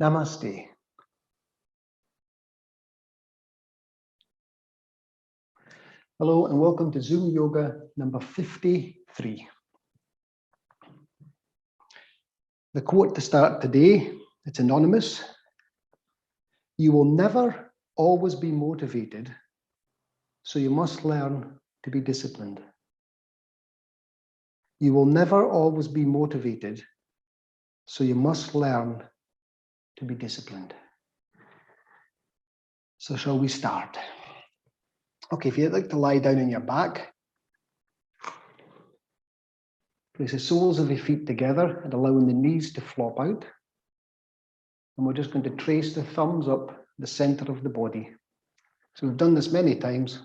Namaste. Hello and welcome to Zoom Yoga number 53. The quote to start today, it's anonymous. You will never always be motivated, so you must learn to be disciplined. You will never always be motivated, so you must learn to be disciplined. So shall we start? Okay, if you'd like to lie down on your back, place the soles of your feet together and allowing the knees to flop out. And we're just going to trace the thumbs up the center of the body. So we've done this many times.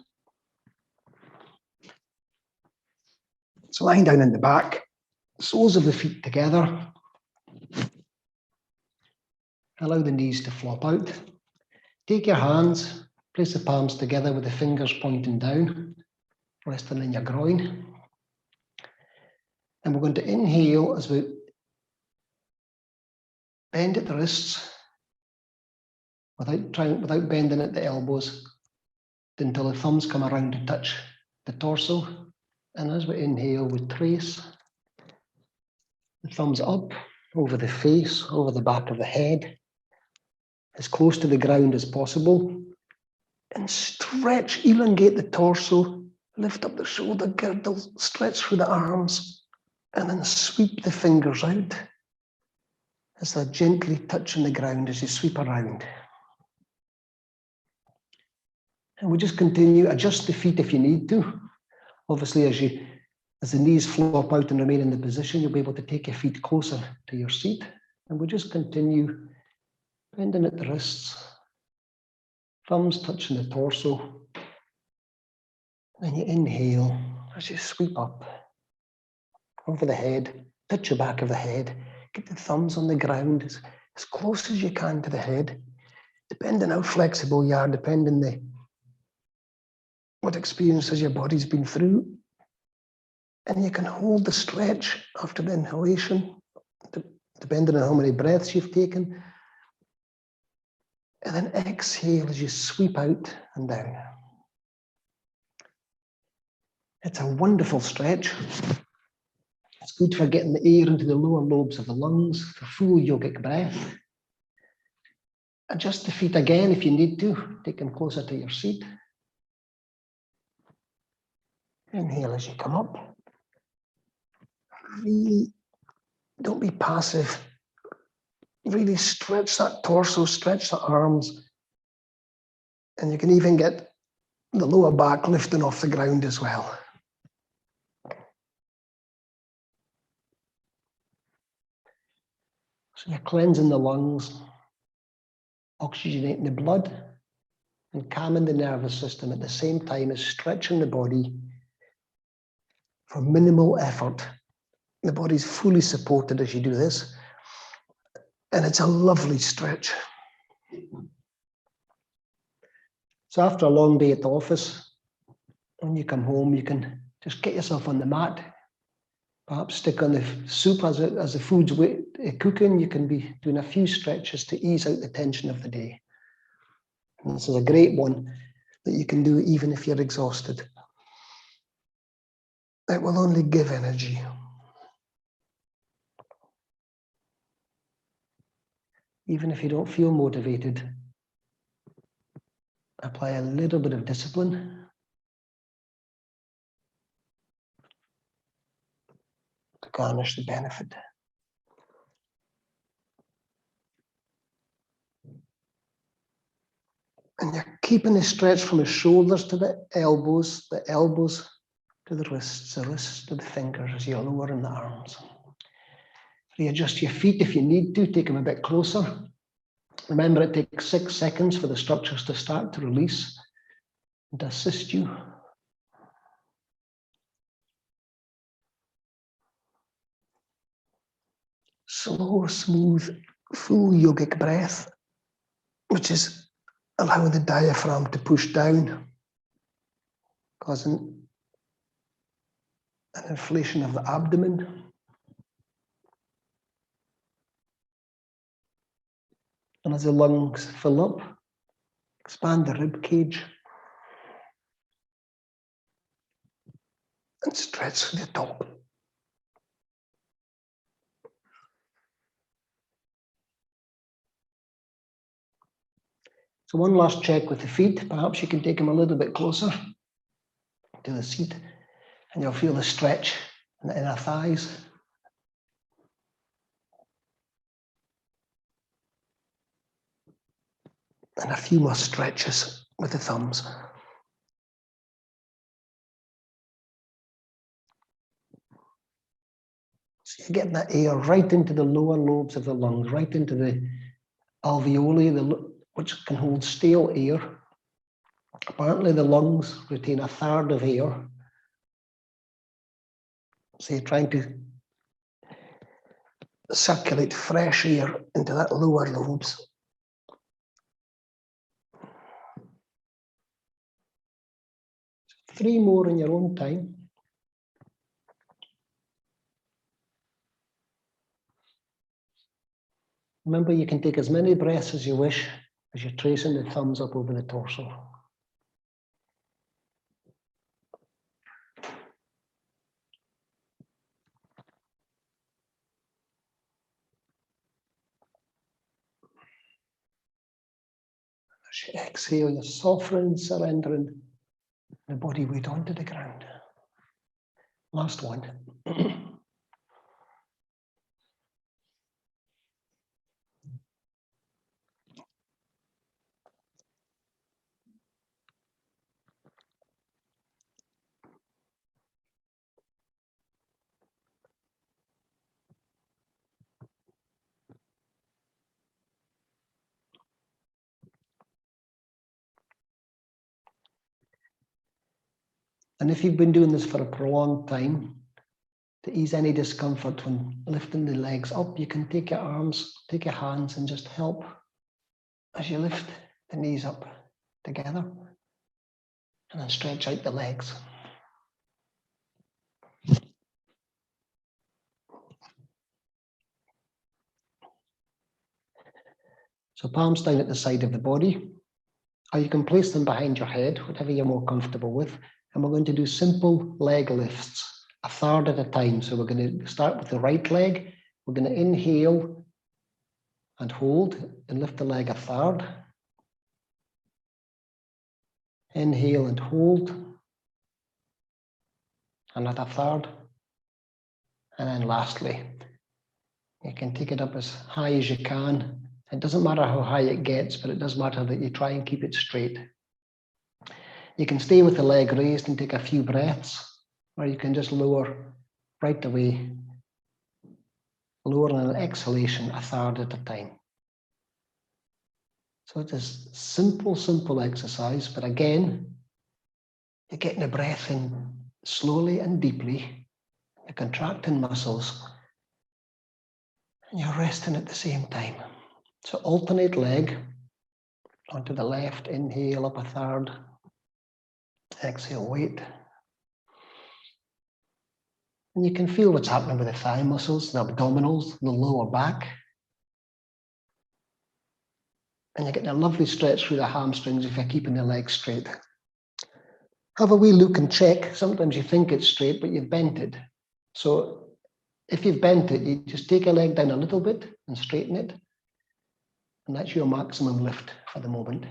So lying down in the back, soles of the feet together. Allow the knees to flop out. Take your hands, place the palms together with the fingers pointing down, resting in your groin. And we're going to inhale as we bend at the wrists without bending at the elbows until the thumbs come around to touch the torso. And as we inhale, we trace the thumbs up over the face, over the back of the head, as close to the ground as possible. And stretch, elongate the torso, lift up the shoulder girdle, stretch through the arms, and then sweep the fingers out as they're gently touching the ground as you sweep around. And we just continue, adjust the feet if you need to. Obviously, as the knees flop out and remain in the position, you'll be able to take your feet closer to your seat. And we just continue bending at the wrists, thumbs touching the torso. Then you inhale as you sweep up over the head, touch the back of the head, get the thumbs on the ground as close as you can to the head, depending how flexible you are, depending what experiences your body's been through. And you can hold the stretch after the inhalation, depending on how many breaths you've taken. And then exhale as you sweep out and down. It's a wonderful stretch. It's good for getting the air into the lower lobes of the lungs, for full yogic breath. Adjust the feet again if you need to, take them closer to your seat. Inhale as you come up. Really, don't be passive. Really stretch that torso, stretch the arms. And you can even get the lower back lifting off the ground as well. So you're cleansing the lungs, oxygenating the blood, and calming the nervous system at the same time as stretching the body for minimal effort. The body's fully supported as you do this, and it's a lovely stretch. So after a long day at the office, when you come home, you can just get yourself on the mat, perhaps stick on the soup as the food's cooking. You can be doing a few stretches to ease out the tension of the day. And this is a great one that you can do even if you're exhausted. It will only give energy. Even if you don't feel motivated, apply a little bit of discipline to garnish the benefit. And you're keeping the stretch from the shoulders to the elbows to the wrists to the fingers as you lower in the arms. Readjust your feet if you need to, take them a bit closer. Remember, it takes 6 seconds for the structures to start to release and to assist you. Slow, smooth, full yogic breath, which is allowing the diaphragm to push down, causing an inflation of the abdomen. And as the lungs fill up, expand the rib cage and stretch through the top. So one last check with the feet. Perhaps you can take them a little bit closer to the seat and you'll feel the stretch in the inner thighs. And a few more stretches with the thumbs. So you're getting that air right into the lower lobes of the lungs, right into the alveoli, which can hold stale air. Apparently the lungs retain a third of air. So you're trying to circulate fresh air into that lower lobes. Three more in your own time. Remember, you can take as many breaths as you wish as you're tracing the thumbs up over the torso. As you exhale, you're softening, surrendering the body weight onto the ground. Last one. And if you've been doing this for a prolonged time, to ease any discomfort when lifting the legs up, you can take your arms, take your hands and just help as you lift the knees up together and then stretch out the legs. So palms down at the side of the body, or you can place them behind your head, whatever you're more comfortable with. And we're going to do simple leg lifts, a third at a time. So we're going to start with the right leg. We're going to inhale and hold and lift the leg a third. Inhale and hold. Another third. And then lastly, you can take it up as high as you can. It doesn't matter how high it gets, but it does matter that you try and keep it straight. You can stay with the leg raised and take a few breaths, or you can just lower right away, lower on an exhalation a third at a time. So it is simple exercise, but again, you're getting the breath in slowly and deeply, you're contracting muscles, and you're resting at the same time. So alternate leg onto the left, inhale up a third, exhale, wait. And you can feel what's happening with the thigh muscles, the abdominals, the lower back. And you're getting a lovely stretch through the hamstrings if you're keeping the legs straight. Have a wee look and check. Sometimes you think it's straight, but you've bent it. So if you've bent it, you just take a leg down a little bit and straighten it. And that's your maximum lift for the moment.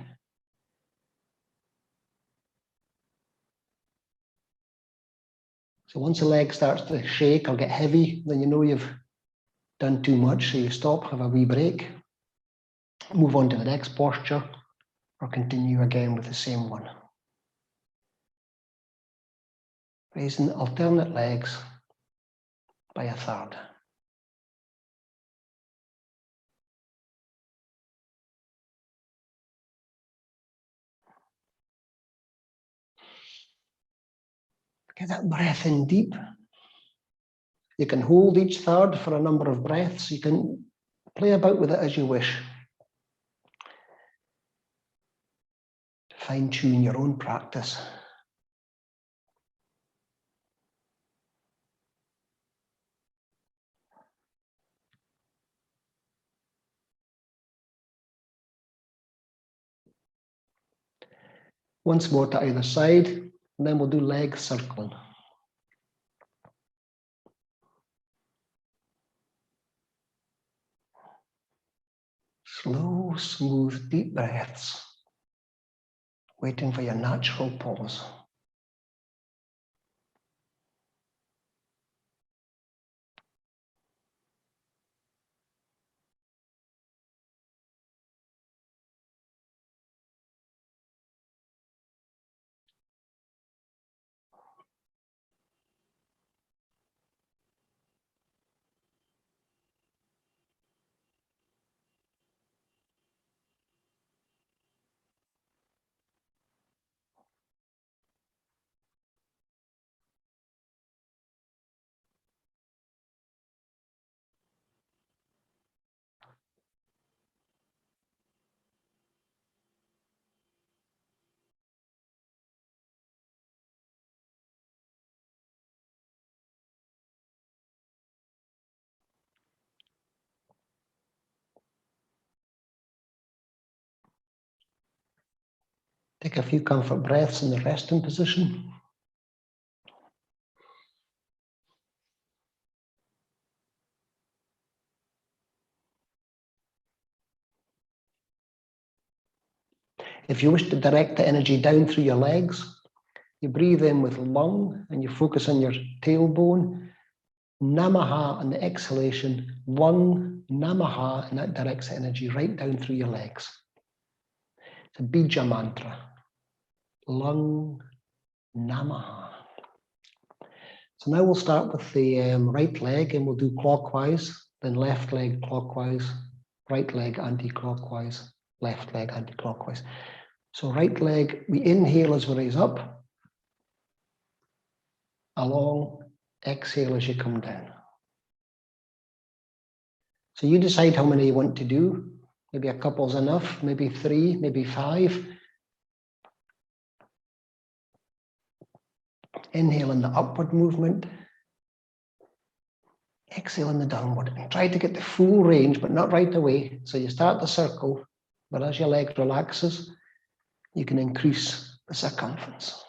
So once the leg starts to shake or get heavy, then you know you've done too much. So you stop, have a wee break, move on to the next posture, or continue again with the same one. Raising alternate legs by a third. Get that breath in deep. You can hold each third for a number of breaths. You can play about with it as you wish. To fine-tune your own practice. Once more to either side, and then we'll do leg circling. Slow, smooth, deep breaths, waiting for your natural pause. Take a few comfort breaths in the resting position. If you wish to direct the energy down through your legs, you breathe in with lung and you focus on your tailbone. Namaha on the exhalation, lung, namaha, and that directs the energy right down through your legs. It's a bija mantra. Lung, namaha. So now we'll start with the right leg and we'll do clockwise, then left leg clockwise, right leg anti-clockwise, left leg anti-clockwise. So right leg, we inhale as we raise up, along, exhale as you come down. So you decide how many you want to do. Maybe a couple's enough, maybe 3, maybe 5. Inhale in the upward movement. Exhale in the downward. And try to get the full range, but not right away. So you start the circle, but as your leg relaxes, you can increase the circumference.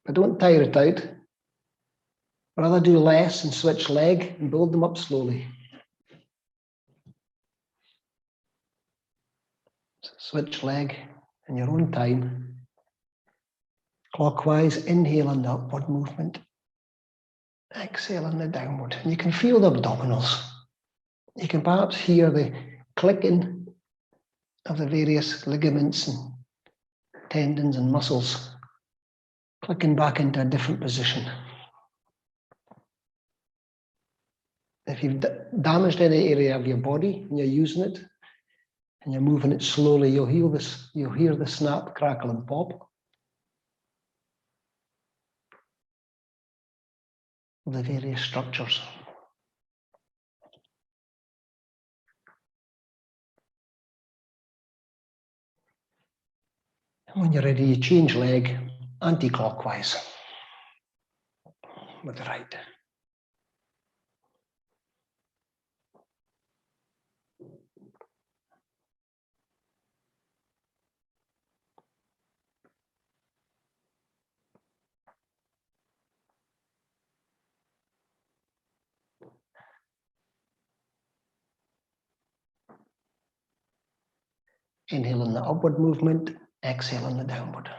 But don't tire it out. Rather do less and switch leg and build them up slowly. So switch leg in your own time. Clockwise, inhale in the upward movement. Exhale in the downward. And you can feel the abdominals. You can perhaps hear the clicking of the various ligaments and tendons and muscles clicking back into a different position. If you've damaged any area of your body and you're using it and you're moving it slowly, you'll hear the snap, crackle, and pop of the various structures. And when you're ready, you change leg anti-clockwise with the right. Inhale in the upward movement, exhale in the downward.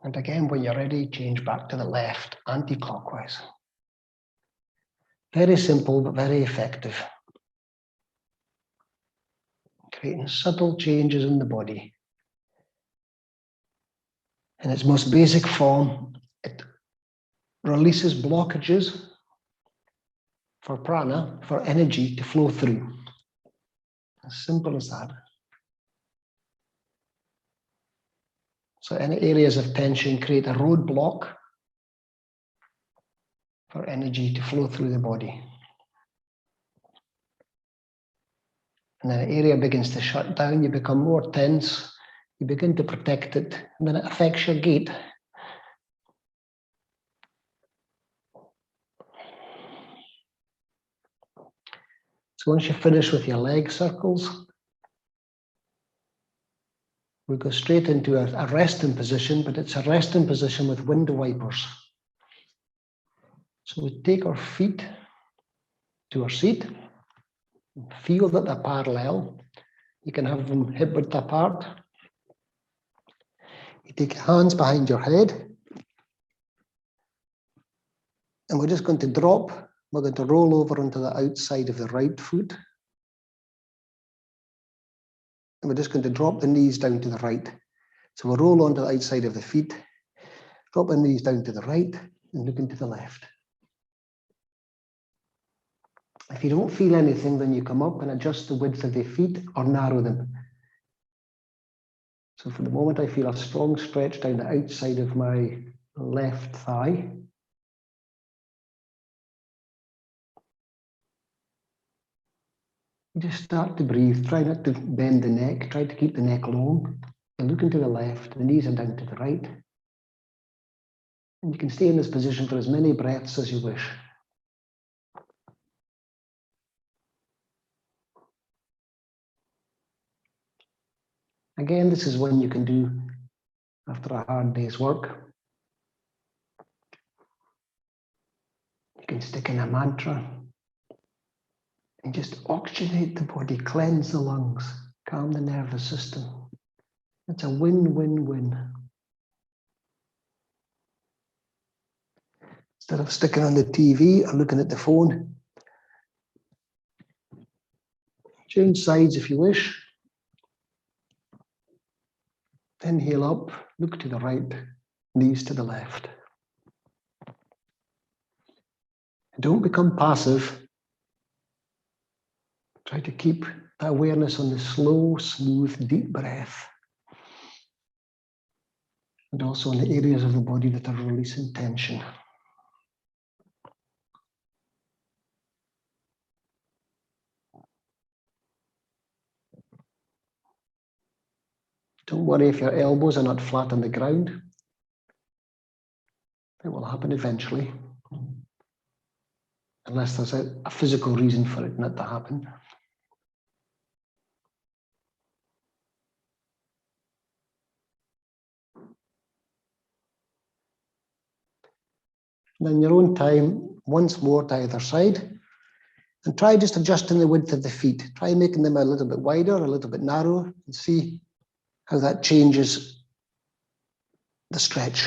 And again, when you're ready, change back to the left, anti-clockwise. Very simple, but very effective. Creating subtle changes in the body. In its most basic form, it releases blockages for prana, for energy to flow through. As simple as that. So any areas of tension create a roadblock for energy to flow through the body. And then an area begins to shut down, you become more tense, you begin to protect it, and then it affects your gait. So once you finish with your leg circles, we go straight into a resting position, but it's a resting position with window wipers. So we take our feet to our seat, feel that they're parallel. You can have them hip width apart. You take your hands behind your head, and we're just going to drop. We're going to roll over onto the outside of the right foot. And we're just going to drop the knees down to the right. So we'll roll onto the outside of the feet, drop the knees down to the right, and look into the left. If you don't feel anything, then you come up and adjust the width of the feet or narrow them. So for the moment, I feel a strong stretch down the outside of my left thigh. You just start to breathe. Try not to bend the neck. Try to keep the neck long. You look into the left. The knees are down to the right. And you can stay in this position for as many breaths as you wish. Again, this is one you can do after a hard day's work. You can stick in a mantra and just oxygenate the body, cleanse the lungs, calm the nervous system. It's a win-win-win. Instead of sticking on the TV or looking at the phone, change sides if you wish. Inhale up, look to the right, knees to the left. Don't become passive. Try to keep that awareness on the slow, smooth, deep breath. And also on the areas of the body that are releasing tension. Don't worry if your elbows are not flat on the ground. It will happen eventually. Unless there's a physical reason for it not to happen. And in your own time, once more to either side, and try just adjusting the width of the feet. Try making them a little bit wider, a little bit narrower, and see how that changes the stretch.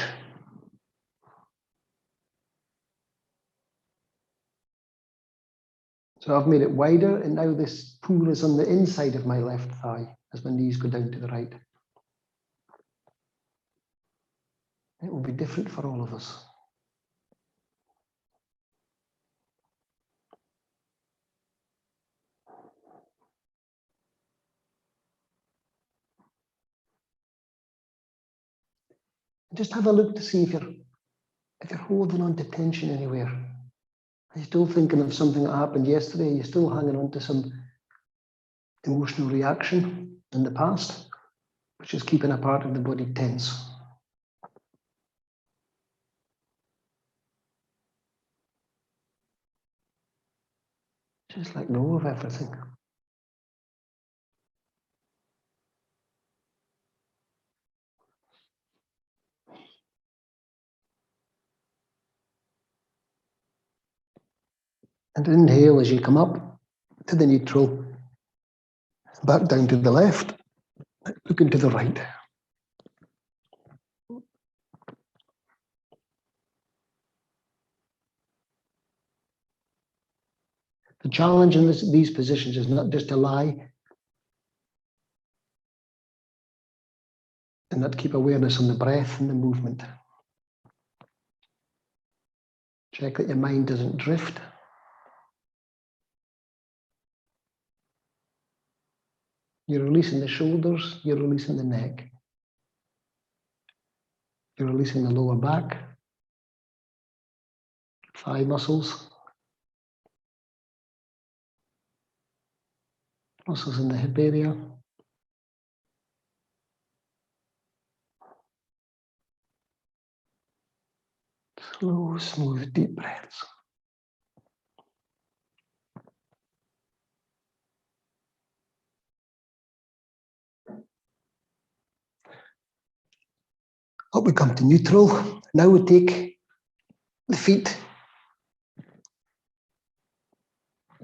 So I've made it wider, and now this pull is on the inside of my left thigh as my knees go down to the right. It will be different for all of us. Just have a look to see if you're holding on to tension anywhere. Are you still thinking of something that happened yesterday? Are you still hanging on to some emotional reaction in the past, which is keeping a part of the body tense? Just let go of everything. And inhale as you come up to the neutral, back down to the left, looking to the right. The challenge in these positions is not just to lie and not keep awareness on the breath and the movement. Check that your mind doesn't drift. You're releasing the shoulders, you're releasing the neck. You're releasing the lower back, thigh muscles, muscles in the hip area. Slow, smooth, deep breaths. Up we come to neutral. Now we take the feet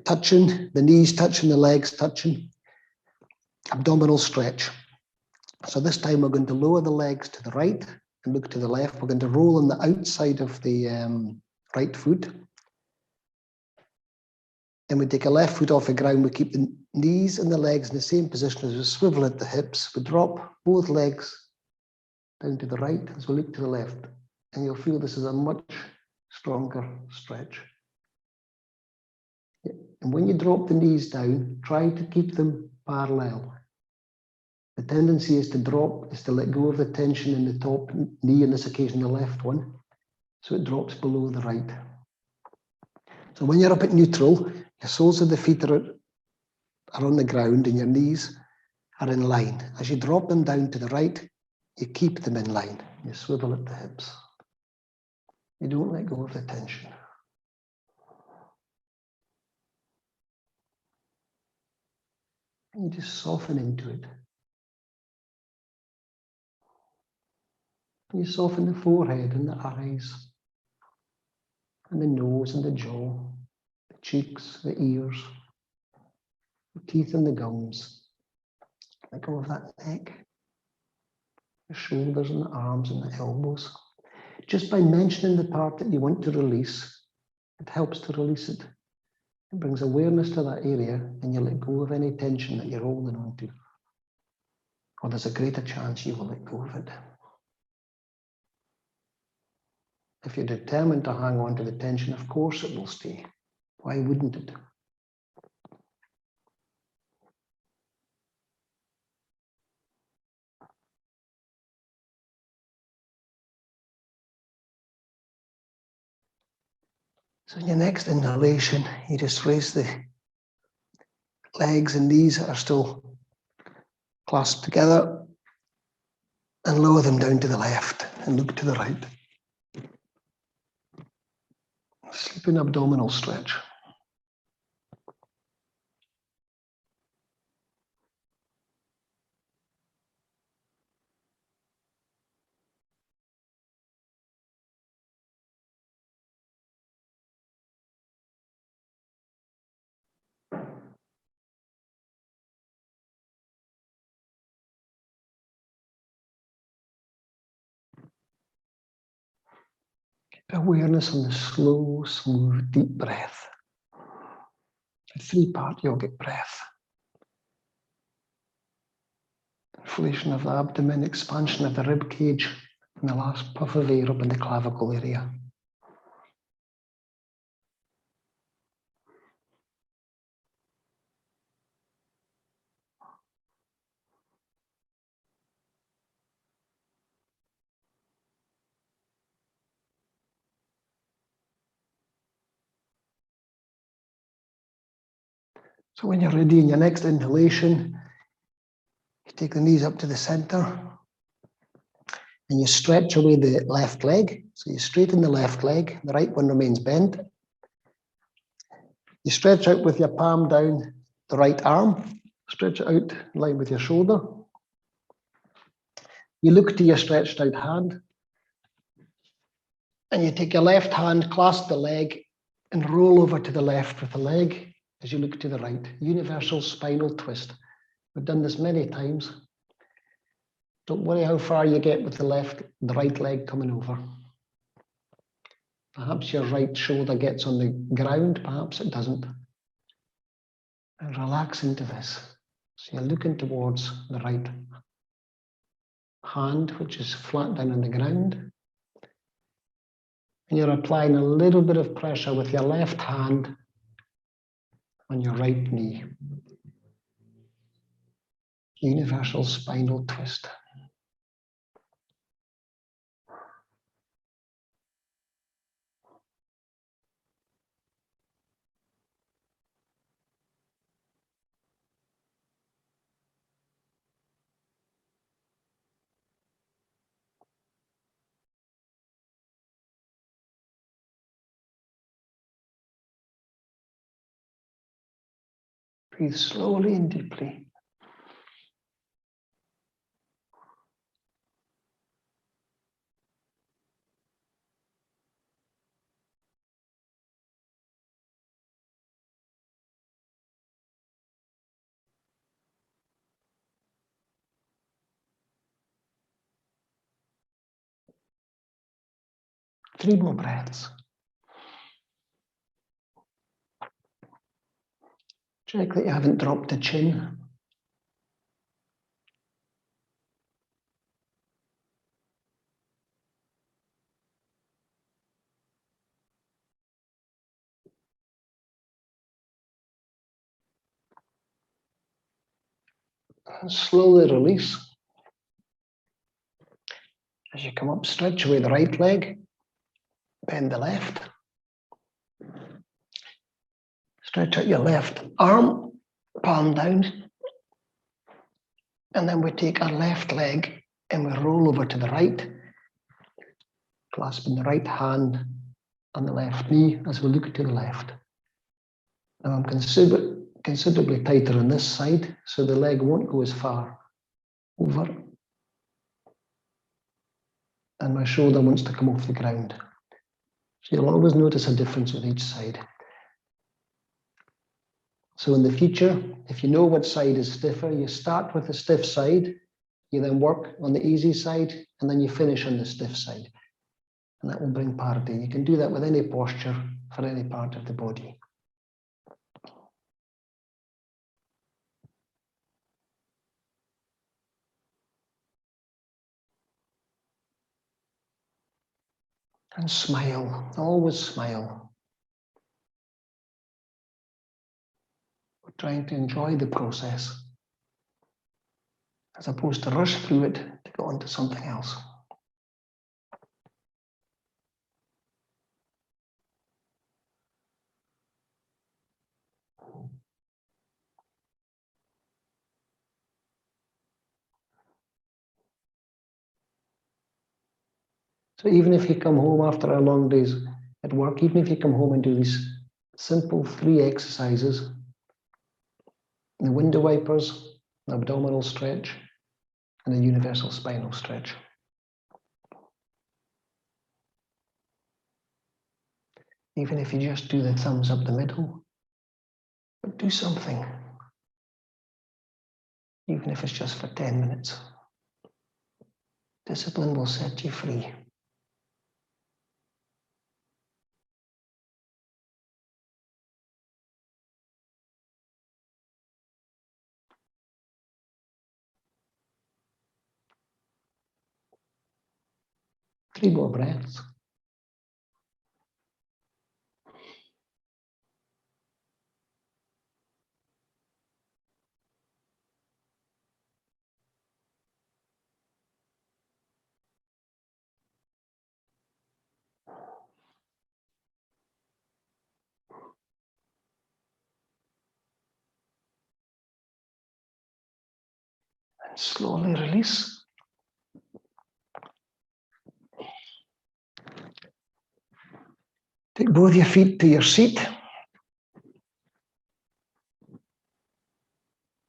touching, the knees touching, the legs touching, abdominal stretch. So this time we're going to lower the legs to the right and look to the left. We're going to roll on the outside of the right foot. Then we take a left foot off the ground. We keep the knees and the legs in the same position as we swivel at the hips. We drop both legs down to the right as we look to the left. And you'll feel this is a much stronger stretch. And when you drop the knees down, try to keep them parallel. The tendency is to let go of the tension in the top knee, in this occasion the left one, so it drops below the right. So when you're up at neutral, your soles of the feet are on the ground and your knees are in line. As you drop them down to the right, you keep them in line. You swivel at the hips. You don't let go of the tension. And you just soften into it. You soften the forehead and the eyes, and the nose and the jaw, the cheeks, the ears, the teeth and the gums. Let go of that neck, the shoulders and the arms and the elbows. Just by mentioning the part that you want to release, it helps to release it. It brings awareness to that area and you let go of any tension that you're holding on to. Or there's a greater chance you will let go of it. If you're determined to hang on to the tension, of course it will stay. Why wouldn't it? So in your next inhalation, you just raise the legs and knees that are still clasped together and lower them down to the left and look to the right. Sleeping abdominal stretch. Awareness on the slow, smooth, deep breath. A three-part yogic breath. Inflation of the abdomen, expansion of the rib cage, and the last puff of air up in the clavicle area. So when you're ready in your next inhalation, you take the knees up to the center and you stretch away the left leg. So you straighten the left leg, the right one remains bent. You stretch out with your palm down the right arm, stretch it out in line with your shoulder. You look to your stretched out hand and you take your left hand, clasp the leg and roll over to the left with the leg as you look to the right. Universal spinal twist. We've done this many times. Don't worry how far you get with the right leg coming over. Perhaps your right shoulder gets on the ground, perhaps it doesn't. And relax into this. So you're looking towards the right hand, which is flat down on the ground. And you're applying a little bit of pressure with your left hand on your right knee. Universal spinal twist. Breathe slowly and deeply. Three more breaths. Check that you haven't dropped the chin. And slowly release. As you come up, stretch away the right leg, bend the left. Stretch out your left arm, palm down. And then we take our left leg and we roll over to the right, clasping the right hand on the left knee as we look to the left. Now I'm considerably tighter on this side, so the leg won't go as far over. And my shoulder wants to come off the ground. So you'll always notice a difference with each side. So in the future, if you know what side is stiffer, you start with the stiff side, you then work on the easy side, and then you finish on the stiff side. And that will bring parity. You can do that with any posture for any part of the body. And smile, always smile. We're trying to enjoy the process as opposed to rush through it to go on to something else. So even if you come home after a long days at work, even if you come home and do these simple 3 exercises, the window wipers, the abdominal stretch, and the universal spinal stretch. Even if you just do the thumbs up the middle, but do something. Even if it's just for 10 minutes. Discipline will set you free. Three more breaths. And slowly release. Take both your feet to your seat.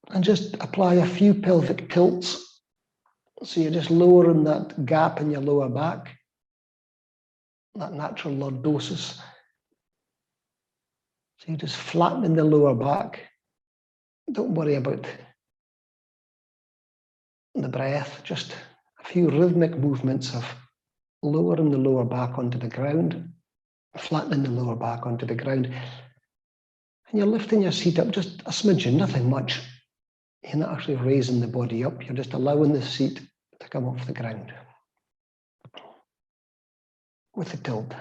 And just apply a few pelvic tilts. So you're just lowering that gap in your lower back, that natural lordosis. So you're just flattening the lower back. Don't worry about the breath, just a few rhythmic movements of lowering the lower back onto the ground, flattening the lower back onto the ground. And you're lifting your seat up just a smidgen, nothing much. You're not actually raising the body up, you're just allowing the seat to come off the ground with the tilt.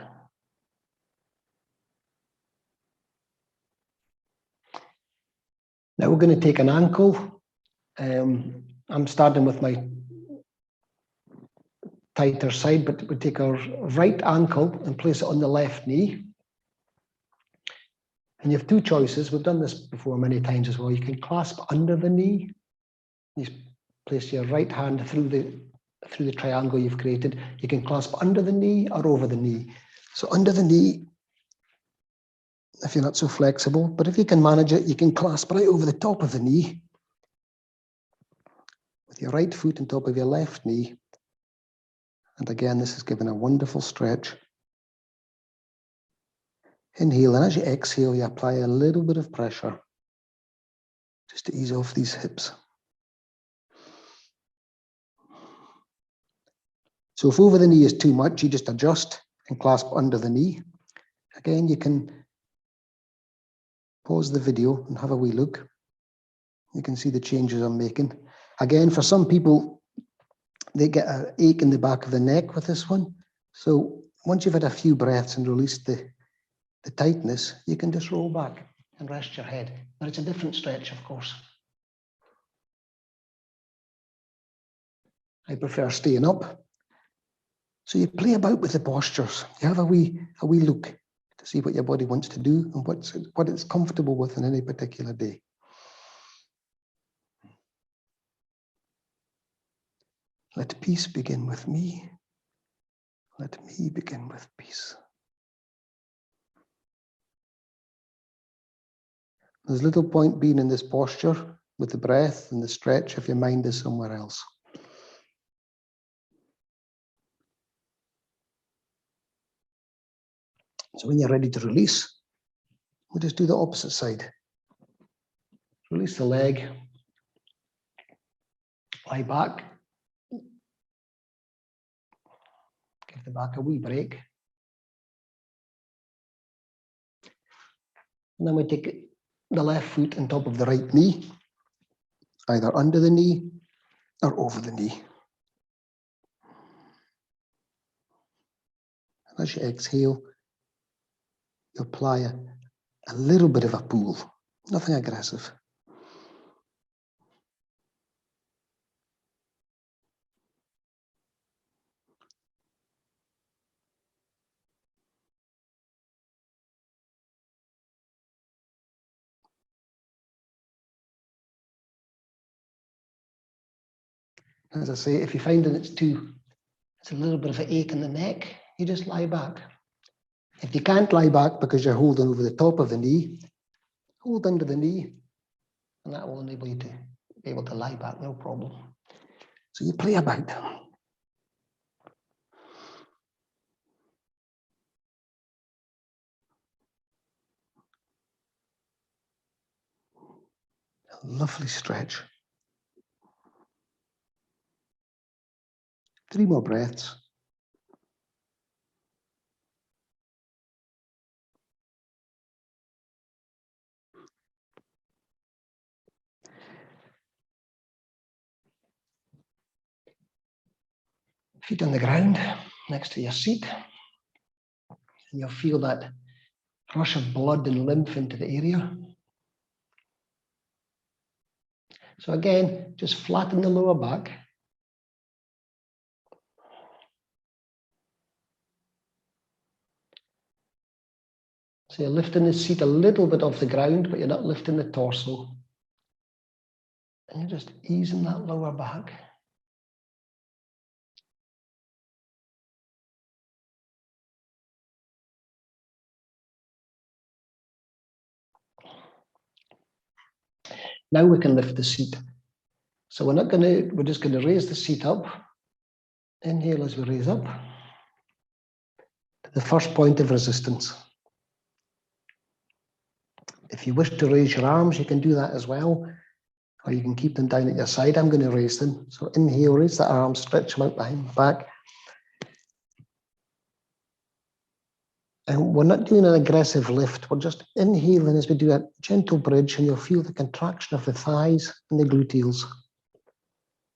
Now we're going to take an ankle. I'm starting with my tighter side, but we take our right ankle and place it on the left knee. And you have two choices. We've done this before many times as well. You can clasp under the knee. You place your right hand through the triangle you've created. You can clasp under the knee or over the knee. So under the knee, if you're not so flexible. But if you can manage it, you can clasp right over the top of the knee with your right foot on top of your left knee. And again, this is giving a wonderful stretch. Inhale, and as you exhale, you apply a little bit of pressure just to ease off these hips. So if over the knee is too much, you just adjust and clasp under the knee. Again, you can pause the video and have a wee look. You can see the changes I'm making. Again, for some people, they get an ache in the back of the neck with this one. So once you've had a few breaths and released the tightness, you can just roll back and rest your head. But it's a different stretch, of course. I prefer staying up. So you play about with the postures. You have a wee look to see what your body wants to do and what it's comfortable with on any particular day. Let peace begin with me. Let me begin with peace. There's little point being in this posture with the breath and the stretch if your mind is somewhere else. So when you're ready to release, we'll just do the opposite side. Release the leg, lie back, give the back a wee break. And then we take the left foot on top of the right knee, either under the knee or over the knee. And as you exhale, you apply a little bit of a pull, nothing aggressive. As I say, if you find that it's a little bit of an ache in the neck, you just lie back. If you can't lie back because you're holding over the top of the knee, hold under the knee, and that will enable you to be able to lie back, no problem. So you play about. A lovely stretch. 3 more breaths. Feet on the ground next to your seat. And you'll feel that rush of blood and lymph into the area. So again, just flatten the lower back. So you're lifting the seat a little bit off the ground, but you're not lifting the torso. And you're just easing that lower back. Now we can lift the seat. So we're just going to raise the seat up. Inhale as we raise up to the first point of resistance. If you wish to raise your arms, you can do that as well, or you can keep them down at your side. I'm going to raise them. So inhale, raise the arms, stretch them out behind the back. And we're not doing an aggressive lift. We're just inhaling as we do a gentle bridge, and you'll feel the contraction of the thighs and the gluteals.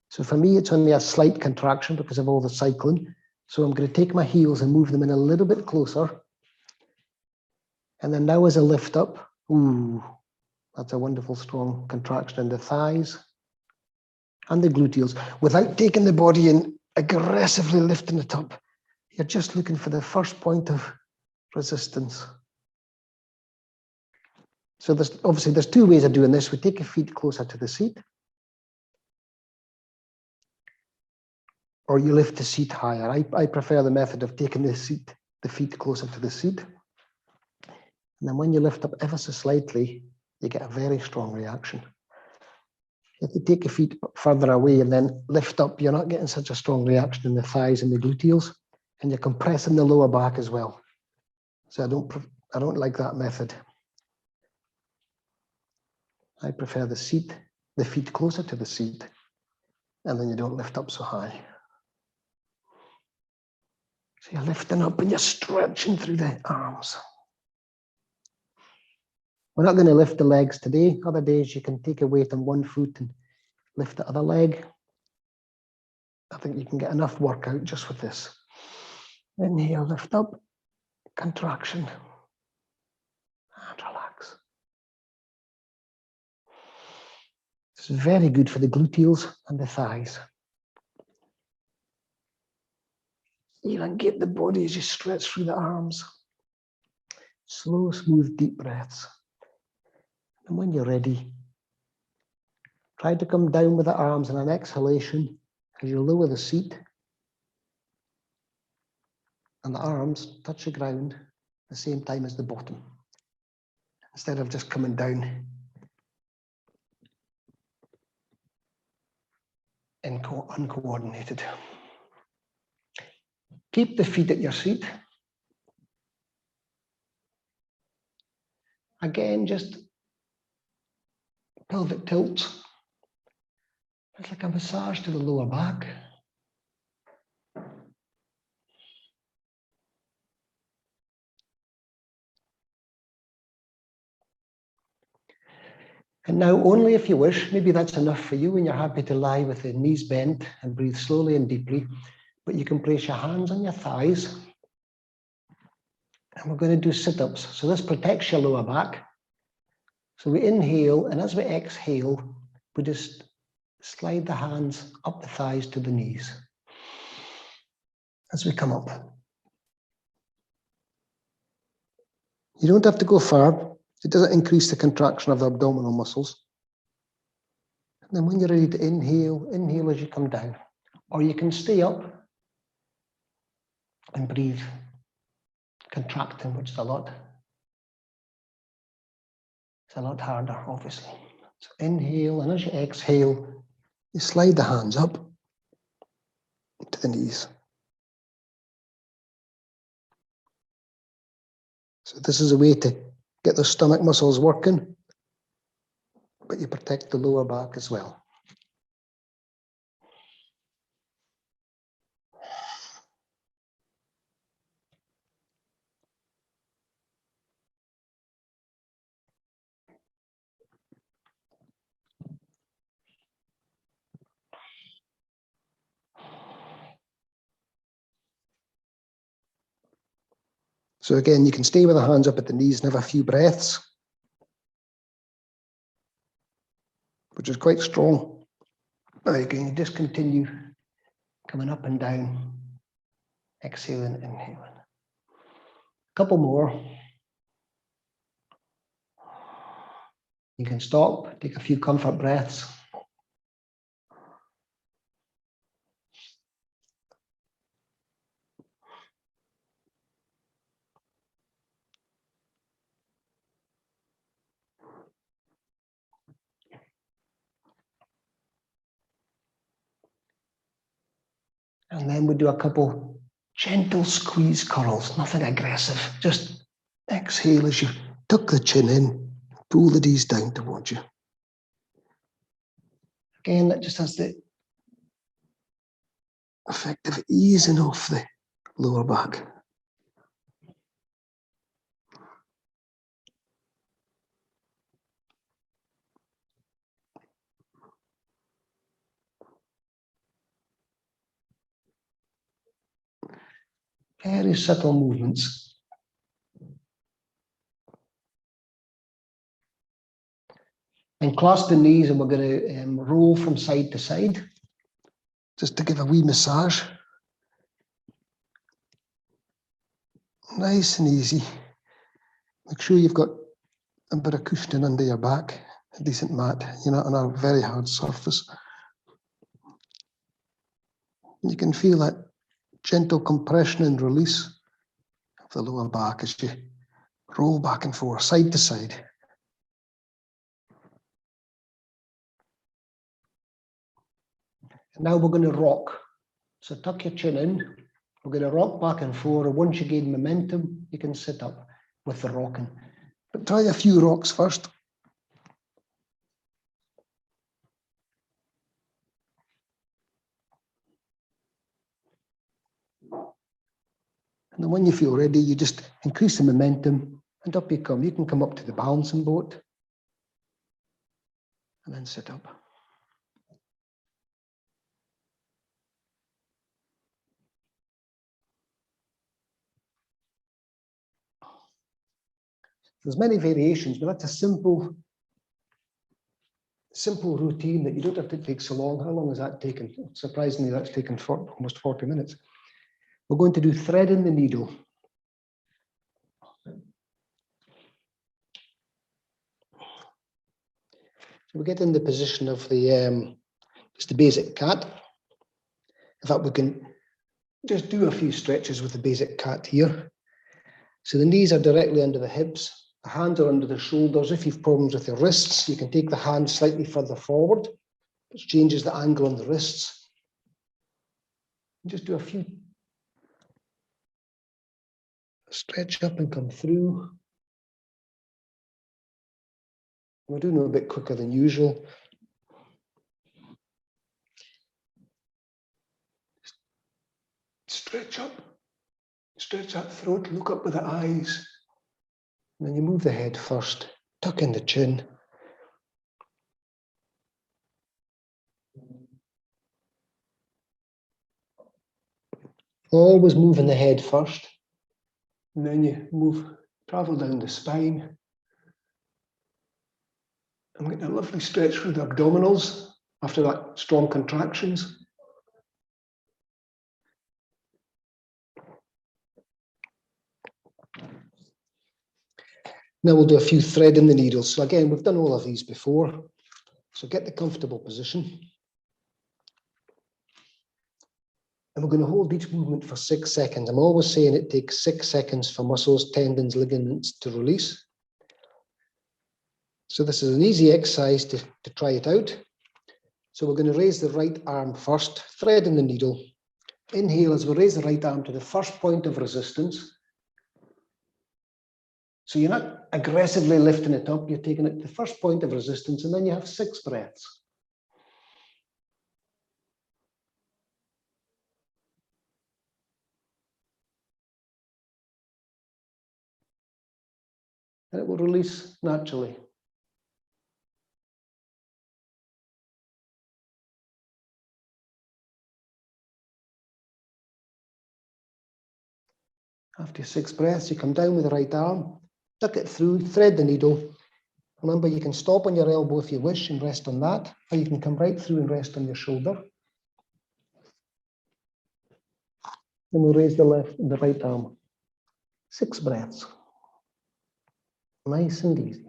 So for me, it's only a slight contraction because of all the cycling. So I'm going to take my heels and move them in a little bit closer. And then now as a lift up, ooh, that's a wonderful strong contraction in the thighs and the gluteals. Without taking the body in, aggressively lifting it up, you're just looking for the first point of resistance. So there's 2 ways of doing this. We take your feet closer to the seat, or you lift the seat higher. I prefer the method of taking the feet closer to the seat. And then when you lift up ever so slightly, you get a very strong reaction. If you take your feet further away and then lift up, you're not getting such a strong reaction in the thighs and the gluteals, and you're compressing the lower back as well. So I don't like that method. I prefer the feet closer to the seat, and then you don't lift up so high. So you're lifting up and you're stretching through the arms. We're not going to lift the legs today. Other days you can take a weight on one foot and lift the other leg. I think you can get enough workout just with this. Inhale, lift up, contraction, and relax. It's very good for the gluteals and the thighs. Elongate the body as you stretch through the arms. Slow, smooth, deep breaths. And when you're ready, try to come down with the arms in an exhalation as you lower the seat. And the arms touch the ground at the same time as the bottom, instead of just coming down uncoordinated. Keep the feet at your seat. Again, just pelvic tilts. It's like a massage to the lower back. And now only if you wish, maybe that's enough for you and you're happy to lie with the knees bent and breathe slowly and deeply, but you can place your hands on your thighs. And we're going to do sit-ups. So this protects your lower back. So we inhale, and as we exhale, we just slide the hands up the thighs to the knees as we come up. You don't have to go far. It doesn't increase the contraction of the abdominal muscles. And then when you're ready to inhale, inhale as you come down. Or you can stay up and breathe, contracting, which is a lot harder, obviously. So inhale, and as you exhale, you slide the hands up to the knees. So this is a way to get the stomach muscles working, but you protect the lower back as well. So again, you can stay with the hands up at the knees and have a few breaths, which is quite strong. Now again, you just continue coming up and down, exhaling, inhaling. A couple more. You can stop, take a few comfort breaths. And then we do a couple gentle squeeze curls, nothing aggressive. Just exhale as you tuck the chin in, pull the knees down towards you. Again, that just has the effect of easing off the lower back. Very subtle movements. And clasp the knees, and we're going to roll from side to side, just to give a wee massage. Nice and easy. Make sure you've got a bit of cushioning under your back, a decent mat. You're not on a very hard surface. You can feel that gentle compression and release of the lower back as you Roll back and forth, side to side. And now we're going to rock. So tuck your chin in. We're going to rock back and forth. Once you gain momentum, you can sit up with the rocking. But try a few rocks first. And then when you feel ready, you just increase the momentum and up you come. You can come up to the balancing boat and then sit up. There's many variations, but that's a simple routine that you don't have to take so long. How long has that taken? Surprisingly, that's taken almost 40 minutes. We're going to do threading the needle. So we get in the position of the just the basic cat. In fact, we can just do a few stretches with the basic cat here. So the knees are directly under the hips. The hands are under the shoulders. If you've problems with your wrists, you can take the hands slightly further forward, which changes the angle on the wrists. And just do a few. Stretch up and come through. We're doing it a bit quicker than usual. Stretch up, stretch that throat, look up with the eyes. And then you move the head first, tuck in the chin. Always moving the head first. And then you travel down the spine. I'm getting a lovely stretch through the abdominals after that strong contractions. Now we'll do a few threading the needles. So again, we've done all of these before. So get the comfortable position. And we're going to hold each movement for 6 seconds. I'm always saying it takes 6 seconds for muscles, tendons, ligaments to release. So this is an easy exercise to try it out. So we're going to raise the right arm first, threading the needle. Inhale as we raise the right arm to the first point of resistance. So you're not aggressively lifting it up, you're taking it to the first point of resistance, and then you have 6 breaths. And it will release naturally. After 6 breaths, you come down with the right arm, tuck it through, thread the needle. Remember, you can stop on your elbow if you wish and rest on that, or you can come right through and rest on your shoulder. Then we'll raise the right arm. 6 breaths. Nice and easy.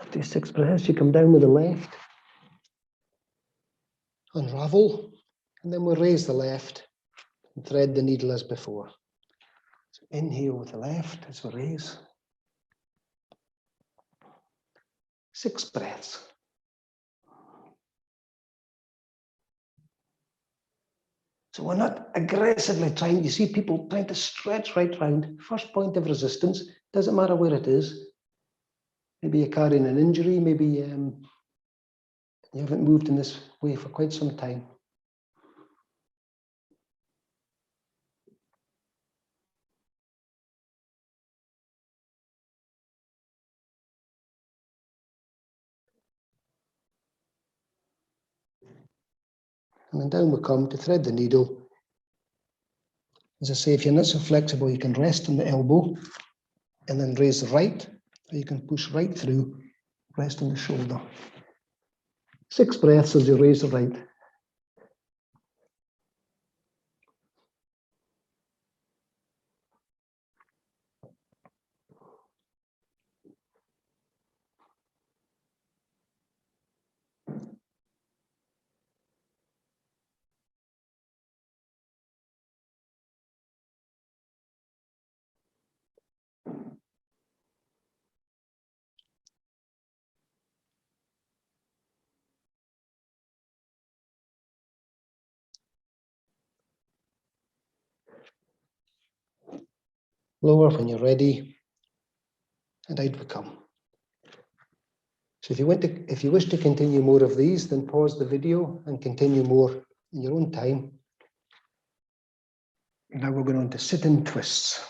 After 6 breaths, you come down with the left, unravel, and then we'll raise the left and thread the needle as before. So inhale with the left as we raise. 6 breaths. So we're not aggressively trying, you see people trying to stretch right round. First point of resistance, doesn't matter where it is. Maybe you're carrying an injury, maybe you haven't moved in this way for quite some time. And then down we come to thread the needle. As I say, if you're not so flexible, you can rest on the elbow and then raise the right You can push right through, rest on the shoulder. 6 breaths as you raise the right. Lower when you're ready, and out we come. So if you wish to continue more of these, then pause the video and continue more in your own time. Now we're going on to sit-in twists.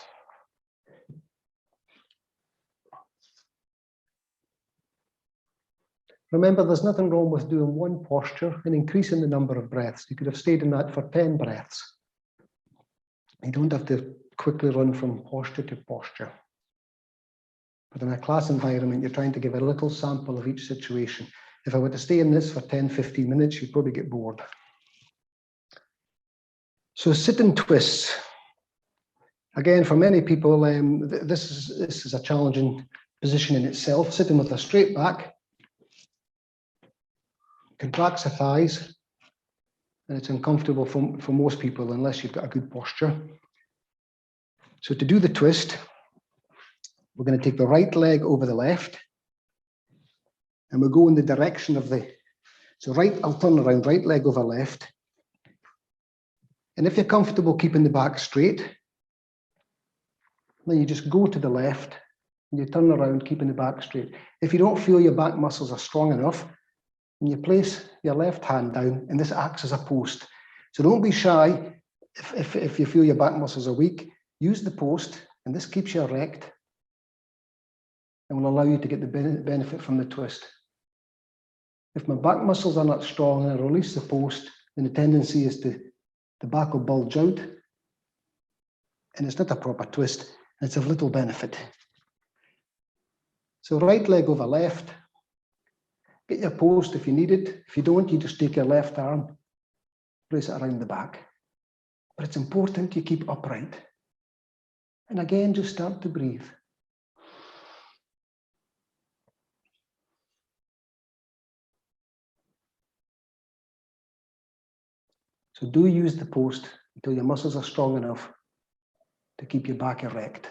Remember, there's nothing wrong with doing one posture and increasing the number of breaths. You could have stayed in that for 10 breaths. You don't have to quickly run from posture to posture. But in a class environment, you're trying to give a little sample of each situation. If I were to stay in this for 10, 15 minutes, you'd probably get bored. So sit-in twists. Again, for many people, this is a challenging position in itself. Sitting with a straight back, contracts the thighs, and it's uncomfortable for most people unless you've got a good posture. So to do the twist, we're going to take the right leg over the left, and we'll go in the direction of I'll turn around, right leg over left. And if you're comfortable keeping the back straight, then you just go to the left and you turn around, keeping the back straight. If you don't feel your back muscles are strong enough, then you place your left hand down, and this acts as a post. So don't be shy if you feel your back muscles are weak. Use the post, and this keeps you erect and will allow you to get the benefit from the twist. If my back muscles are not strong and I release the post, then the tendency is the back will bulge out, and it's not a proper twist. It's of little benefit. So right leg over left. Get your post if you need it. If you don't, you just take your left arm, place it around the back. But it's important you keep upright. And again, just start to breathe. So do use the post until your muscles are strong enough to keep your back erect.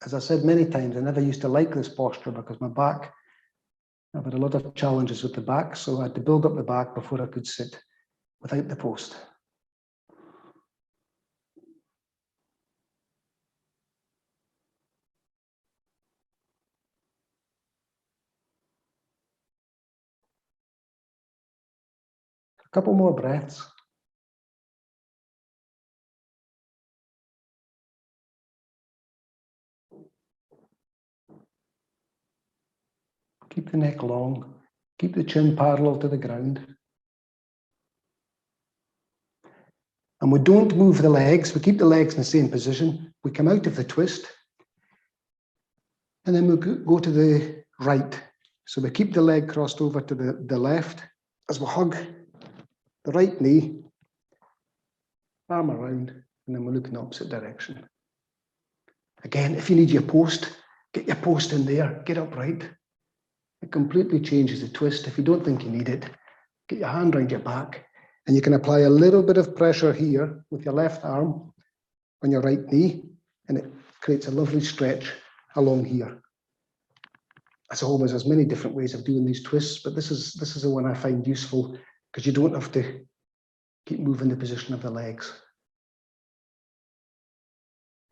As I said many times, I never used to like this posture because my back, I've had a lot of challenges with the back, so I had to build up the back before I could sit without the post. A couple more breaths. Keep the neck long. Keep the chin parallel to the ground. And we don't move the legs. We keep the legs in the same position. We come out of the twist. And then we'll go to the right. So we keep the leg crossed over to the left as we hug the right knee, arm around, and then we look in the opposite direction. Again, if you need your post, get your post in there, get upright. It completely changes the twist. If you don't think you need it, get your hand around your back, and you can apply a little bit of pressure here with your left arm on your right knee, and it creates a lovely stretch along here. As always, there's many different ways of doing these twists, but this is the one I find useful because you don't have to keep moving the position of the legs.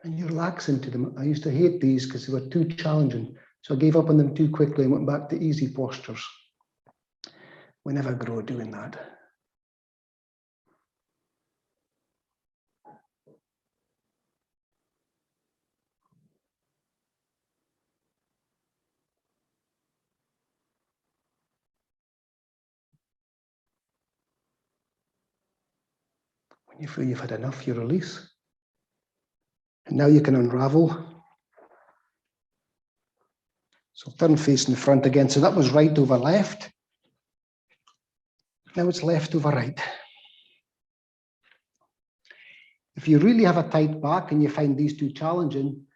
And you relax into them. I used to hate these because they were too challenging, so I gave up on them too quickly and went back to easy postures. We never grow doing that. When you feel you've had enough, you release. And now you can unravel. So turn facing the front again. So that was right over left. Now it's left over right. If you really have a tight back and you find these two challenging,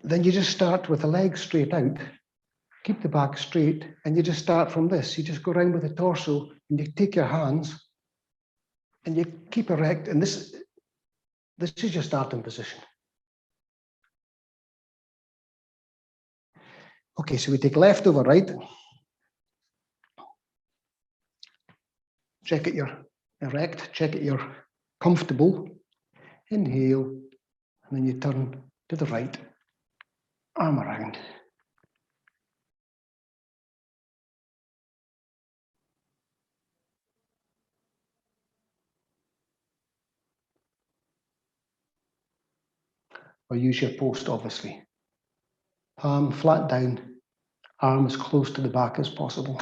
then you just start with the legs straight out, keep the back straight, and you just start from this. You just go around with the torso and you take your hands and you keep erect. And this is your starting position. Okay, so we take left over right. Check it you're erect, check it you're comfortable. Inhale, and then you turn to the right, arm around. Or use your post, obviously. Palm flat down, arm as close to the back as possible.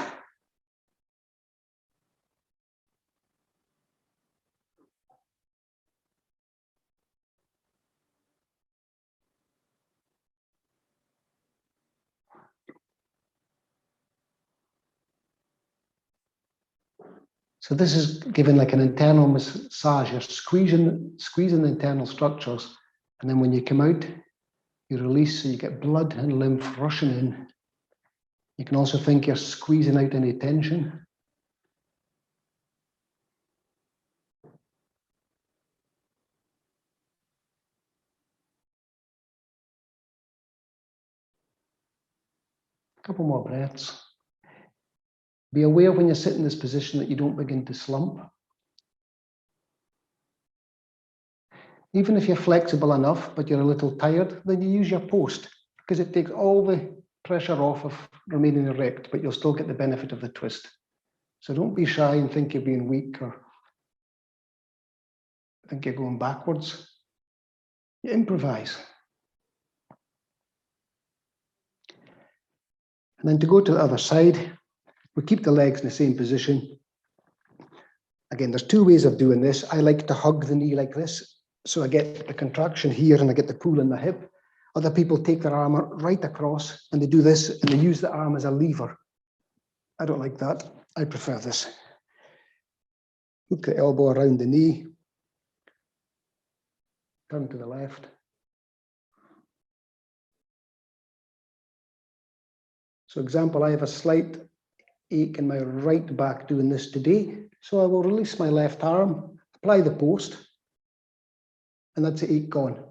So this is given like an internal massage. You're squeezing the internal structures. And then when you come out, you release, so you get blood and lymph rushing in. You can also think you're squeezing out any tension. A couple more breaths. Be aware when you sit in this position that you don't begin to slump. Even if you're flexible enough, but you're a little tired, then you use your post, because it takes all the pressure off of remaining erect, but you'll still get the benefit of the twist. So don't be shy and think you're being weak or think you're going backwards. You improvise. And then to go to the other side, we keep the legs in the same position. Again, there's two ways of doing this. I like to hug the knee like this, so I get the contraction here and I get the pull in the hip. Other people take their arm right across and they do this and they use the arm as a lever. I don't like that. I prefer this. Hook the elbow around the knee. Turn to the left. So example, I have a slight ache in my right back doing this today. So I will release my left arm, apply the post, and that's the ache gone.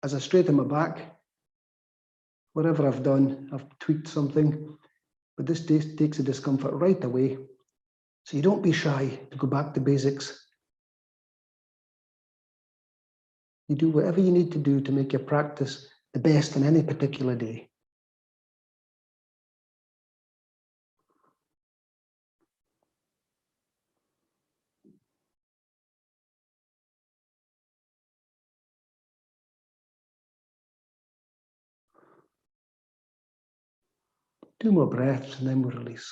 As I straighten my back, whatever I've done, I've tweaked something, but this takes the discomfort right away. So you don't be shy to go back to basics. You do whatever you need to do to make your practice the best on any particular day. Two more breaths and then we'll release.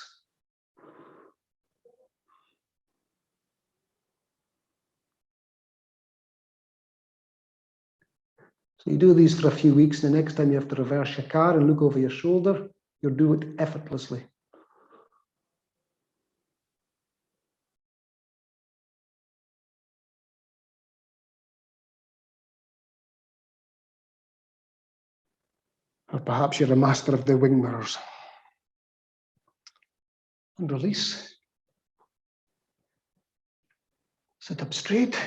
So you do these for a few weeks, and the next time you have to reverse your car and look over your shoulder, you'll do it effortlessly. Or perhaps you're a master of the wing mirrors. And release. Sit up straight.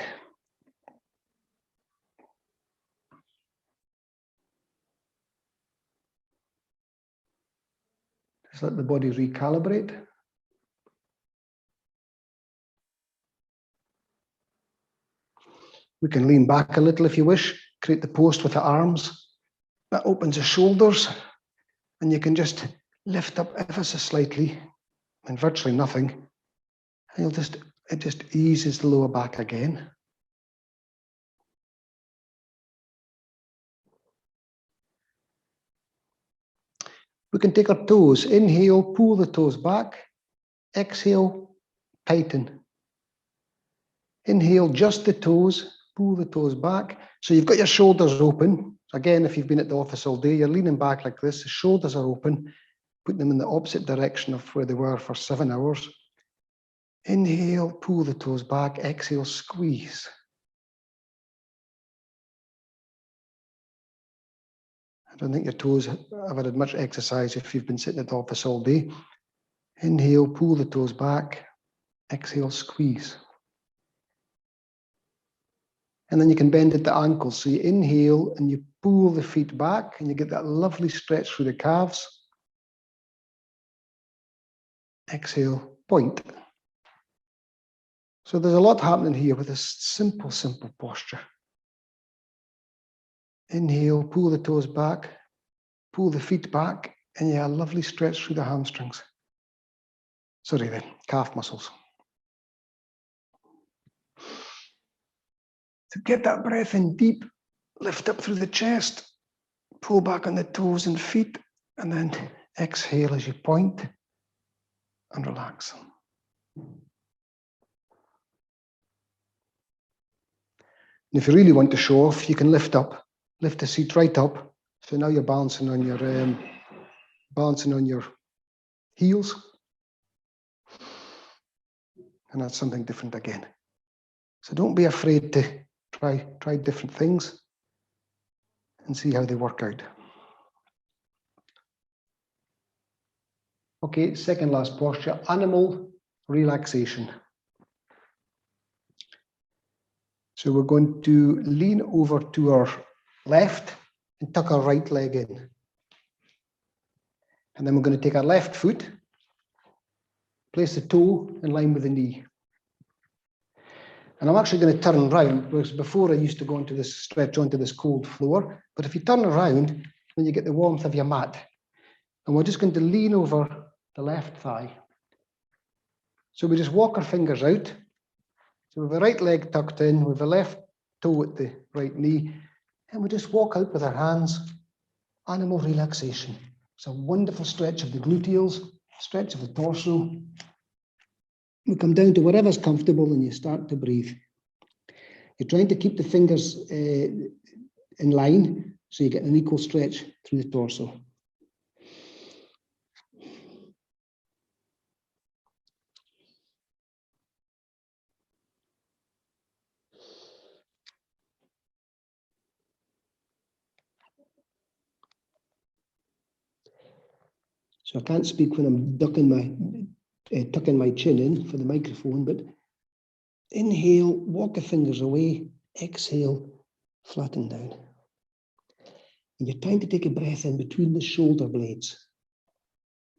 Just let the body recalibrate. We can lean back a little if you wish, create the post with the arms. That opens the shoulders, and you can just lift up ever so slightly, and virtually nothing. And it just eases the lower back again. We can take our toes. Inhale, pull the toes back. Exhale, tighten. Inhale, just the toes, pull the toes back. So you've got your shoulders open. Again, if you've been at the office all day, you're leaning back like this, the shoulders are open, put them in the opposite direction of where they were for 7 hours. Inhale, pull the toes back, exhale, squeeze. I don't think your toes have had much exercise if you've been sitting at the office all day. Inhale, pull the toes back, exhale, squeeze. And then you can bend at the ankles. So you inhale and you pull the feet back and you get that lovely stretch through the calves. Exhale, point. So there's a lot happening here with this simple posture. Inhale, pull the toes back, pull the feet back, and you have a lovely stretch through the hamstrings. Sorry, the calf muscles. To get that breath in deep, lift up through the chest, pull back on the toes and feet, and then exhale as you point and relax. And if you really want to show off, you can lift the seat right up. So now you're balancing on your heels. And that's something different again. So don't be afraid to try different things and see how they work out. Okay, second last posture, animal relaxation. So we're going to lean over to our left and tuck our right leg in. And then we're going to take our left foot, place the toe in line with the knee. And I'm actually going to turn around, because before I used to go into this, stretch onto this cold floor, but if you turn around, then you get the warmth of your mat. And we're just going to lean over the left thigh. So we just walk our fingers out. So with the right leg tucked in, with the left toe at the right knee, and we just walk out with our hands. Animal relaxation. It's a wonderful stretch of the gluteals, stretch of the torso. We come down to whatever's comfortable and you start to breathe. You're trying to keep the fingers in line so you get an equal stretch through the torso. So I can't speak when I'm tucking my chin in for the microphone, but inhale, walk the fingers away, exhale, flatten down. And you're trying to take a breath in between the shoulder blades.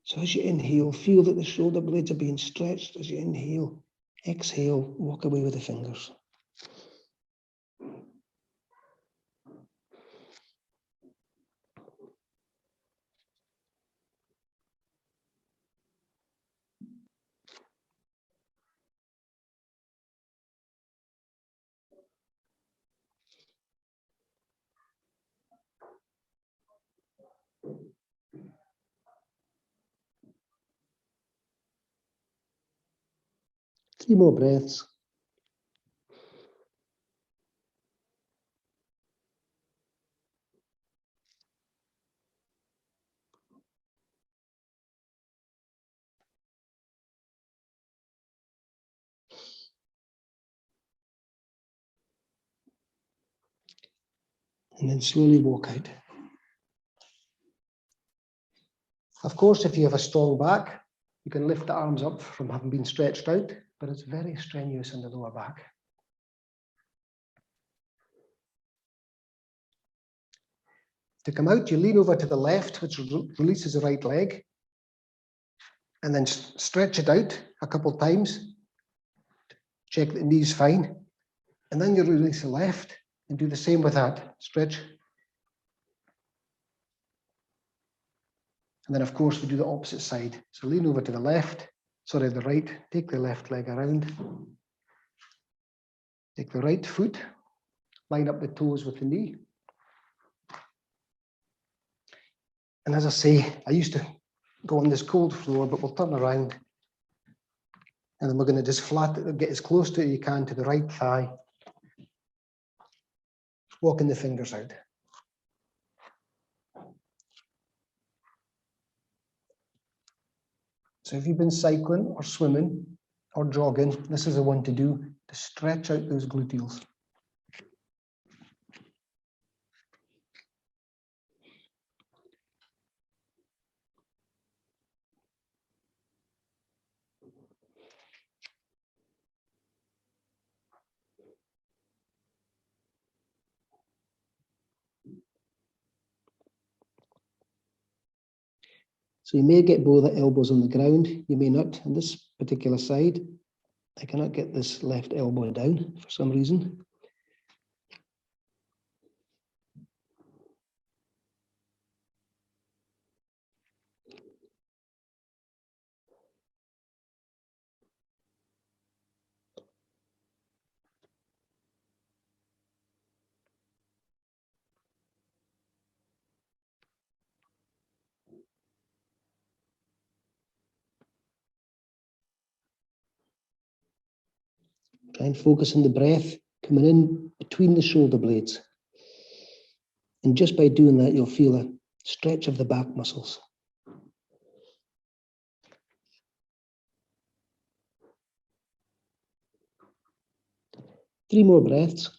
So as you inhale, feel that the shoulder blades are being stretched. As you inhale, exhale, walk away with the fingers. Three more breaths. And then slowly walk out. Of course, if you have a strong back, you can lift the arms up from having been stretched out, but it's very strenuous in the lower back. To come out, you lean over to the left, which releases the right leg, and then stretch it out a couple of times. Check that the knee's fine. And then you release the left and do the same with that. Stretch. And then, of course, we do the opposite side. So lean over to the left, sorry, the right, take the left leg around. Take the right foot, line up the toes with the knee. And as I say, I used to go on this cold floor, but we'll turn around. And then we're going to just get as close to it as you can to the right thigh. Walking the fingers out. So if you've been cycling or swimming or jogging, this is the one to do to stretch out those gluteals. So you may get both the elbows on the ground, you may not. On this particular side, I cannot get this left elbow down for some reason. Try and focus on the breath coming in between the shoulder blades. And just by doing that, you'll feel a stretch of the back muscles. Three more breaths.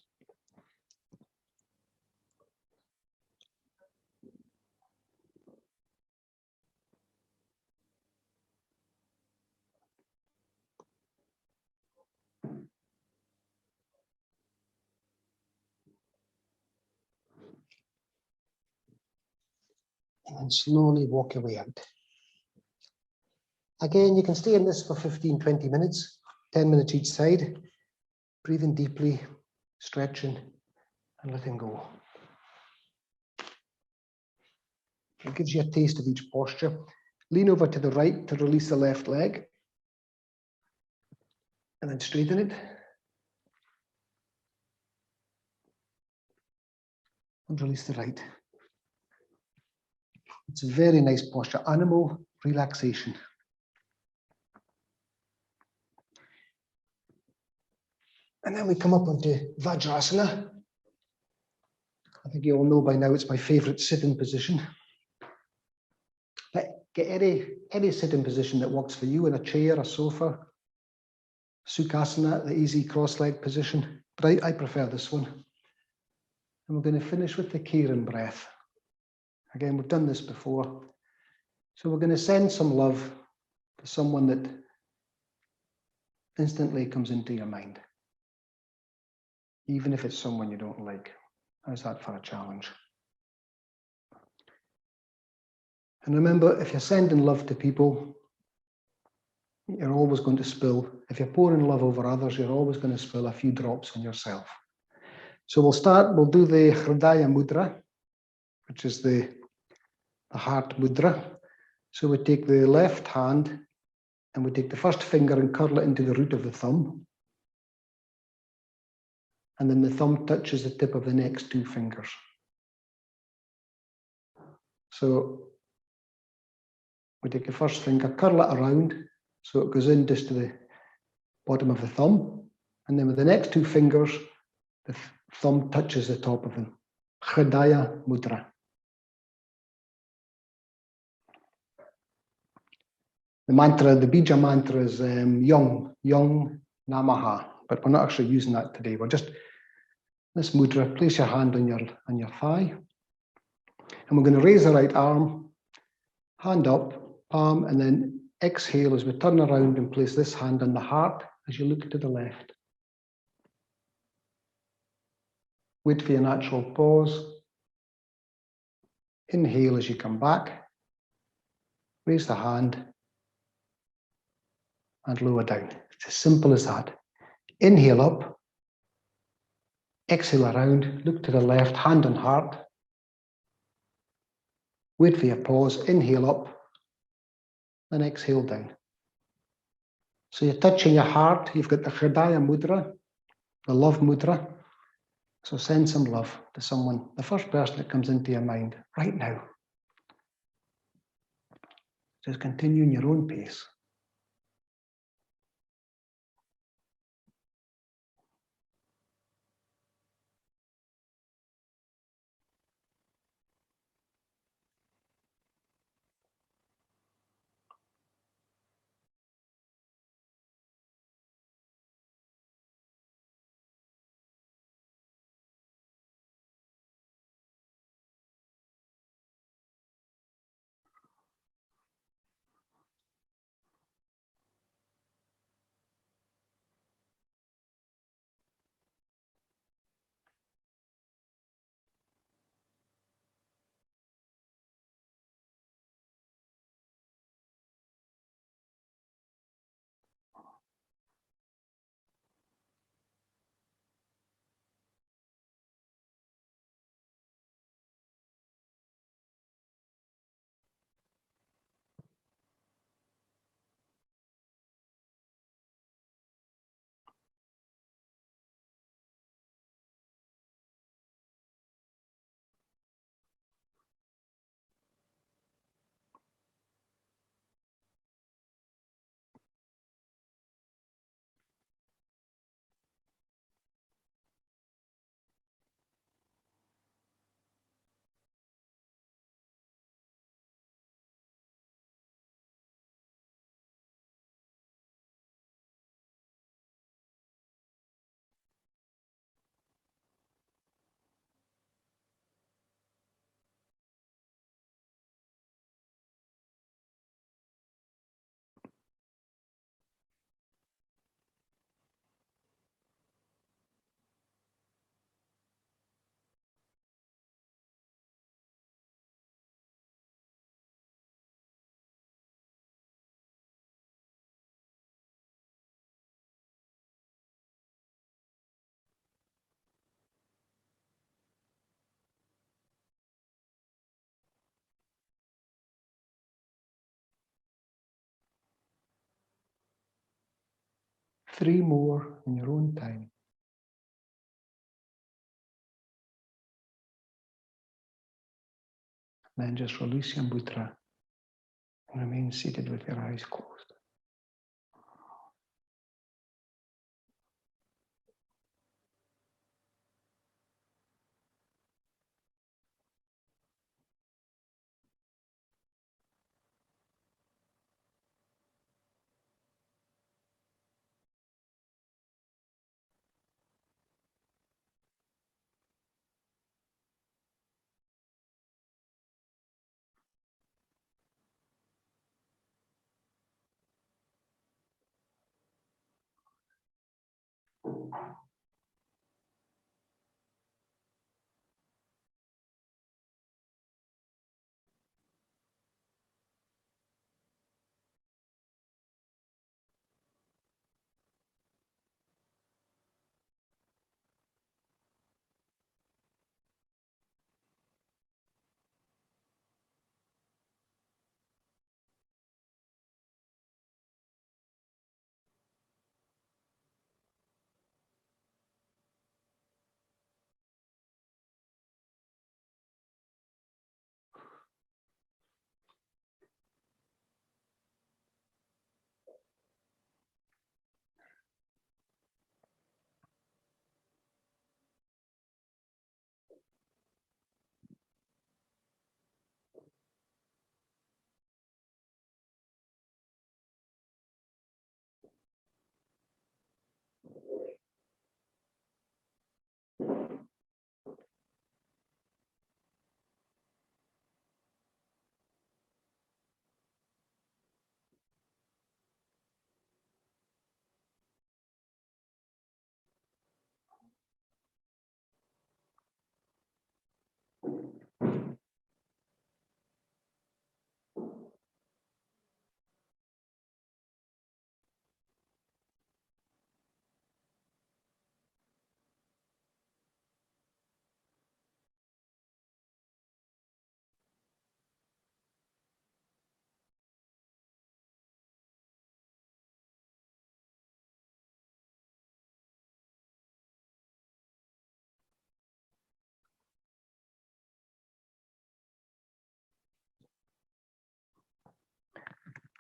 And then slowly walk your way out. Again, you can stay in this for 15, 20 minutes, 10 minutes each side, breathing deeply, stretching, and letting go. It gives you a taste of each posture. Lean over to the right to release the left leg, and then straighten it. And release the right. It's a very nice posture, animal relaxation. And then we come up onto Vajrasana. I think you all know by now it's my favorite sitting position. But get any sitting position that works for you, in a chair, a sofa, Sukhasana, the easy cross-leg position. But I prefer this one. And we're going to finish with the Kiran breath. Again, we've done this before. So we're going to send some love to someone that instantly comes into your mind, even if it's someone you don't like. How's that for a challenge? And remember, if you're sending love to people, you're always going to spill. If you're pouring love over others, you're always going to spill a few drops on yourself. So we'll do the Hridaya Mudra, which is the heart mudra. So we take the left hand and we take the first finger and curl it into the root of the thumb. And then the thumb touches the tip of the next two fingers. So we take the first finger, curl it around so it goes in just to the bottom of the thumb. And then with the next two fingers, the thumb touches the top of them. Hridaya Mudra. The mantra, the bija mantra is Yung Namaha, but we're not actually using that today. We're just, this mudra, place your hand on your thigh. And we're going to raise the right arm, hand up, palm, and then exhale as we turn around and place this hand on the heart as you look to the left. Wait for your natural pause. Inhale as you come back. Raise the hand and lower down. It's as simple as that. Inhale up. Exhale around. Look to the left, hand on heart. Wait for your pause. Inhale up. And exhale down. So you're touching your heart. You've got the Hridaya Mudra, the love mudra. So send some love to someone, the first person that comes into your mind right now. Just continue in your own pace. 3 more in your own time. And then just release your mudra and remain seated with your eyes closed.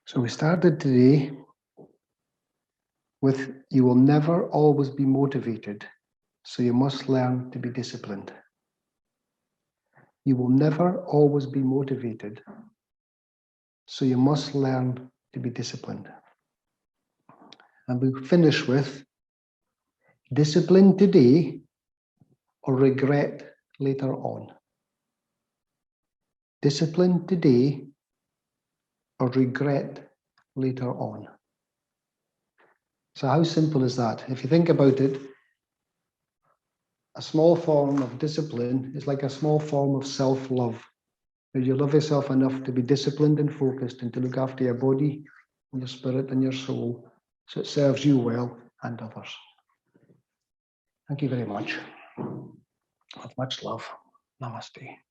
So we started today with you will never always be motivated, so you must learn to be disciplined. You will never always be motivated, so you must learn to be disciplined. And we finish with discipline today or regret later on. Discipline today or regret later on. So how simple is that? If you think about it, a small form of discipline is like a small form of self-love, where you love yourself enough to be disciplined and focused and to look after your body, your spirit and your soul, so it serves you well and others. Thank you very much. With much love. Namaste.